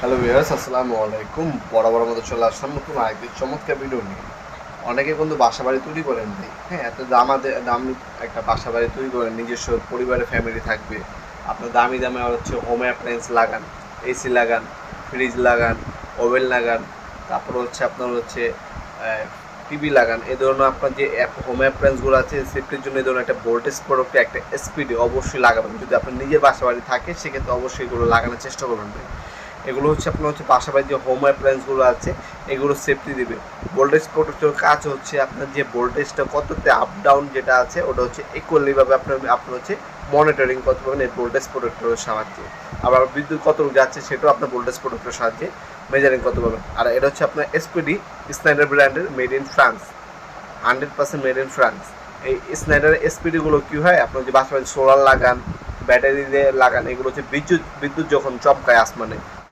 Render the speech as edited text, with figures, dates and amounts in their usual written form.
Hello viewers, আসসালামু আলাইকুম। বরাবর মতো চলে আসলাম নতুন আরেকটি চমৎকার ভিডিও নিয়ে। অনেকে কিন্তু বাসা বাড়ি তৈরি করেন ভাই, হ্যাঁ, এত দামি একটা বাসা বাড়ি তৈরি করেন, নিজস্ব পরিবারের ফ্যামিলি থাকবে। আপনার দামি দামে হচ্ছে হোম অ্যাপ্লায়েন্স লাগান, এসি লাগান, ফ্রিজ লাগান, ওভেন লাগান, তারপর হচ্ছে আপনার হচ্ছে টিভি লাগান। এই ধরনের আপনার যে হোম অ্যাপ্লায়েন্সগুলো আছে সেফটির জন্য এই ধরনের একটা ভোল্টেজ প্রোডাক্ট, একটা এসপিডি অবশ্যই লাগাবেন। যদি আপনার নিজের বাসা বাড়ি থাকে সেক্ষেত্রে অবশ্যই এগুলো লাগানোর চেষ্টা করবেন ভাই। এগুলো হচ্ছে আপনার হচ্ছে বাসাবাড়ির যে হোম অ্যাপ্লায়েন্সগুলো আছে এগুলো সেফটি দিবে। ভোল্টেজ প্রোটেক্টর কাজ হচ্ছে আপনার যে ভোল্টেজটা কততে আপ ডাউন যেটা আছে ওটা হচ্ছে ইকুয়ালিভাবে আপনার হচ্ছে মনিটরিং করতে পারবেন এই ভোল্টেজ প্রোটেক্টরের সাহায্যে। আবার বিদ্যুৎ কতটুকু যাচ্ছে সেটাও আপনার ভোল্টেজ প্রোটেক্টরের সাহায্যে মেজারিং করতে পারবেন। আর এটা হচ্ছে আপনার এসপিডি, স্নাইডার ব্র্যান্ডের, made in France, 100% made in France. এই স্নাইডার এসপিডিগুলো কী হয়, আপনার যে বাসাবাড়ি সোলার লাগান, ব্যাটারি দিয়ে লাগান, এগুলো হচ্ছে বিদ্যুৎ যখন চমকায় আসমানে